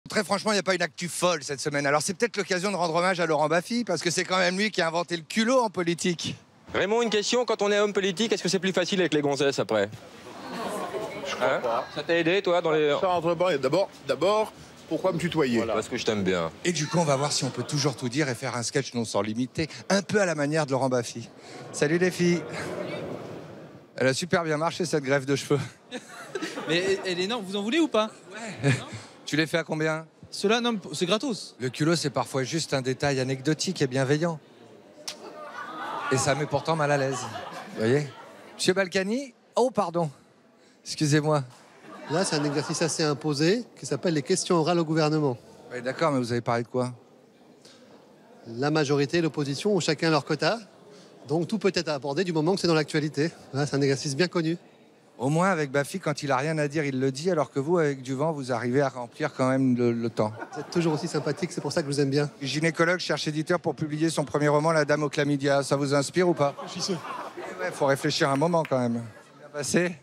Très franchement, il n'y a pas une actu folle cette semaine. Alors c'est peut-être l'occasion de rendre hommage à Laurent Baffy, parce que c'est quand même lui qui a inventé le culot en politique. Raymond, une question, quand on est homme politique, est-ce que c'est plus facile avec les gonzesses après? Je crois pas. Ça t'a aidé, toi, dans les... Ça entre pas. D'abord, pourquoi me tutoyer? Voilà, parce que je t'aime bien. Et du coup, on va voir si on peut toujours tout dire et faire un sketch non sans limiter, un peu à la manière de Laurent Baffy. Salut les filles. Elle a super bien marché cette greffe de cheveux. Mais elle est énorme, vous en voulez ou pas? Ouais. Tu les fais à combien? Cela, non, c'est gratos. Le culot, c'est parfois juste un détail anecdotique et bienveillant. Et ça met pourtant mal à l'aise. Vous voyez? Monsieur Balkany? Oh, pardon. Excusez-moi. Là, c'est un exercice assez imposé qui s'appelle les questions orales au gouvernement. Oui, d'accord, mais vous avez parlé de quoi? La majorité, l'opposition ont chacun leur quota. Donc tout peut être abordé du moment que c'est dans l'actualité. Là, c'est un exercice bien connu. Au moins, avec Baffy, quand il a rien à dire, il le dit, alors que vous, avec Duvant, vous arrivez à remplir quand même le temps. Vous êtes toujours aussi sympathique, c'est pour ça que je vous aime bien. Gynécologue cherche éditeur pour publier son premier roman, La Dame aux chlamydia. Ça vous inspire ou pas? Ouais, faut réfléchir un moment quand même. Bien passé?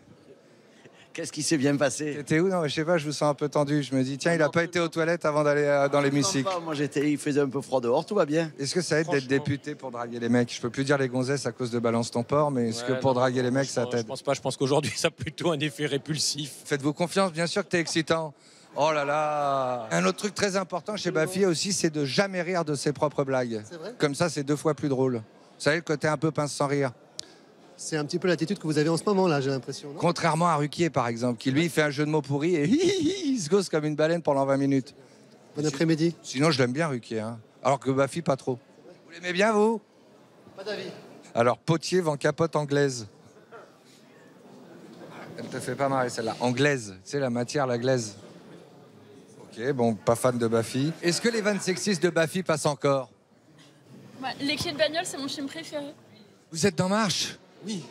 Qu'est-ce qui s'est bien passé? T'étais où? Non, je sais pas, je vous sens un peu tendu. Je me dis, tiens, il a pas été aux toilettes avant d'aller dans l'hémicycle. Moi, il faisait un peu froid dehors, tout va bien. Est-ce que ça aide d'être député pour draguer les mecs? Je peux plus dire les gonzesses à cause de Balance ton porc, mais est-ce que pour draguer les mecs, ça Je t'aide? pense pas, je pense qu'aujourd'hui, ça a plutôt un effet répulsif. Faites-vous confiance, bien sûr que t'es excitant. Oh là là! Un autre truc très important chez Baffy aussi, c'est de jamais rire de ses propres blagues. C'est vrai? Comme ça, c'est 2 fois plus drôle. Vous savez, le côté un peu pince sans rire. C'est un petit peu l'attitude que vous avez en ce moment, là, j'ai l'impression. Non, Contrairement à Ruquier, par exemple, qui lui fait un jeu de mots pourri et il se gosse comme une baleine pendant 20 minutes. Bon après-midi. Sinon, je l'aime bien, Ruquier. Hein. Alors que Baffy, pas trop. Vous l'aimez bien, vous? Pas d'avis. Alors, Potier vend capote anglaise. Elle te fait pas marrer, celle-là. Anglaise, tu sais, la matière, la glaise. Ok, bon, pas fan de Baffy. Est-ce que les vannes sexistes de Baffy passent encore? Ouais, les clés de bagnole, c'est mon film préféré. Vous êtes dans Marche? Oui.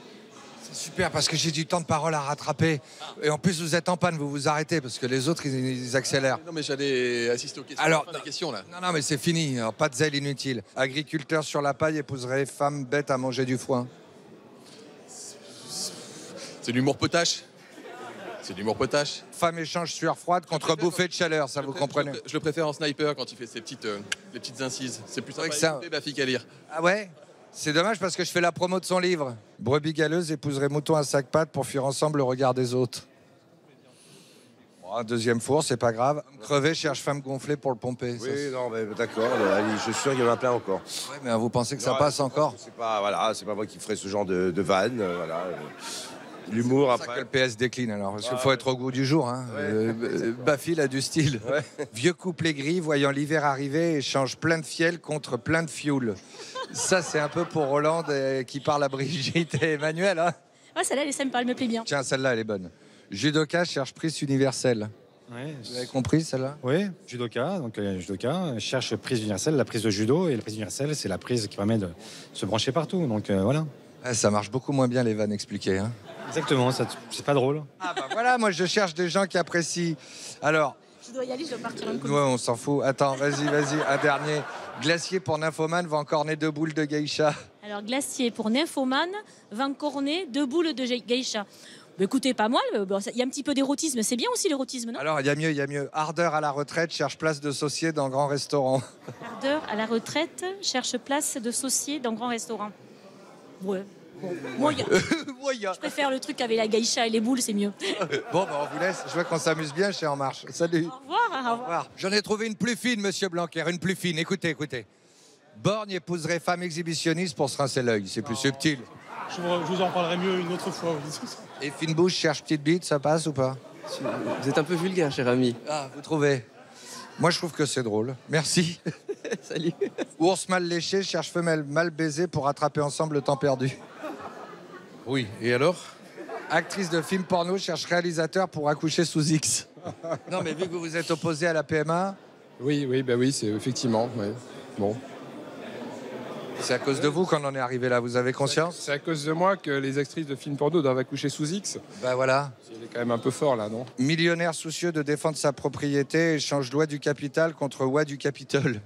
C'est super, parce que j'ai du temps de parole à rattraper. Et en plus, vous êtes en panne, vous vous arrêtez, parce que les autres, ils accélèrent. Non, mais j'allais assister aux questions. Alors, la question, là. Non, mais c'est fini. Alors, pas de zèle inutile. Agriculteur sur la paille épouserait femme bête à manger du foin. C'est l'humour potache. C'est l'humour potache. Femme échange sueur froide contre bouffée de chaleur, ça vous comprenez? Je le préfère en sniper quand il fait ses petites, les petites incises. C'est plus sympa que ça- à écouter, Baffy qu'à lire. Ah ouais? C'est dommage parce que je fais la promo de son livre. Brebis galeuse épouserait mouton à 5 pattes pour fuir ensemble le regard des autres. Bon, un deuxième four, c'est pas grave. Crevé cherche femme gonflée pour le pomper. Oui, non, mais d'accord, je suis sûr qu'il y en a plein encore. Ouais, mais vous pensez que ça Non, passe encore? C'est pas, voilà, c'est pas moi qui ferai ce genre de vanne, voilà. L'humour, C'est pour ça que le PS décline alors, parce qu'il faut être au goût du jour. Hein. Baffy, il a du style. Ouais. Vieux couple aigri, voyant l'hiver arriver, échange plein de fiel contre plein de fioul. Ça, c'est un peu pour Roland qui parle à Brigitte et Emmanuel. Hein. Ouais, celle-là, elle est sympa, elle me plaît bien. Tiens, celle-là, elle est bonne. Judoka cherche prise universelle. Ouais, Vous avez compris, celle-là? Oui, judoka. Donc, judoka cherche prise universelle, la prise de judo. Et la prise universelle, c'est la prise qui permet de se brancher partout. Donc, voilà. Ouais, ça marche beaucoup moins bien, les vannes expliquées. Hein. Exactement, c'est pas drôle. Ah bah voilà, moi, je cherche des gens qui apprécient. Alors, Je dois y aller, je dois partir un coup. ouais, on s'en fout. Attends, vas-y, un dernier. Glacier pour nymphomane va encorner 2 boules de geisha. Alors, glacier pour nymphomane, vin corné, 2 boules de geisha. Bah, écoutez, pas mal. Il y a un petit peu d'érotisme. C'est bien aussi l'érotisme, non? Alors, il y a mieux. Ardeur à la retraite cherche place de saucier dans grand restaurant. Ardeur à la retraite, cherche place de saucier dans grand restaurant. Ouais. Bon. Moyen. Je préfère le truc avec la geisha et les boules, c'est mieux. Bon, bah, on vous laisse. Je vois qu'on s'amuse bien chez En Marche. Salut. Au revoir. Au revoir. J'en ai trouvé une plus fine, monsieur Blanquer, une plus fine. Écoutez. Borgne épouserait femme exhibitionniste pour se rincer l'œil. C'est plus subtil. Je vous en parlerai mieux une autre fois. Et fine bouche cherche petite bite, ça passe ou pas? Vous êtes un peu vulgaire, cher ami. Ah, vous trouvez? Moi, je trouve que c'est drôle. Merci. Salut. Ours mal léché cherche femelle mal baisée pour rattraper ensemble le temps perdu. Oui, et alors? Actrice de film porno cherche réalisateur pour accoucher sous X. Non, mais vu que vous vous êtes opposé à la PMA... Oui, c'est effectivement, ouais. Bon. C'est à cause de vous qu'on en est arrivé là, vous avez conscience? C'est à cause de moi que les actrices de films porno doivent accoucher sous X. Ben voilà. Il est quand même un peu fort, là, non? Millionnaire soucieux de défendre sa propriété échange loi du capital contre loi du Capitole.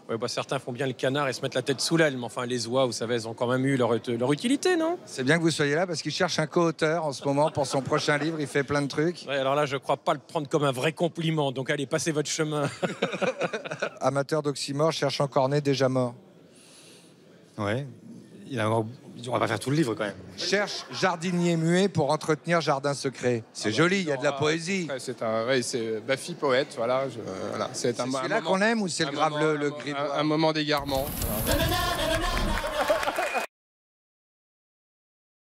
Ouais, bah, certains font bien le canard et se mettent la tête sous l'aile, mais enfin les oies, vous savez, elles ont quand même eu leur utilité, non? C'est bien que vous soyez là parce qu'il cherche un co-auteur en ce moment pour son prochain livre. Il fait plein de trucs. Ouais, alors là, je crois pas le prendre comme un vrai compliment, donc allez, passez votre chemin. Amateur d'oxymore cherche un cornet déjà mort. Ouais. On va pas faire tout le livre quand même. Cherche jardinier muet pour entretenir jardin secret. C'est joli, il y a de la poésie. C'est Bafi poète, voilà. C'est celui-là qu'on aime ou c'est le grave le gris? Un moment d'égarement. Voilà.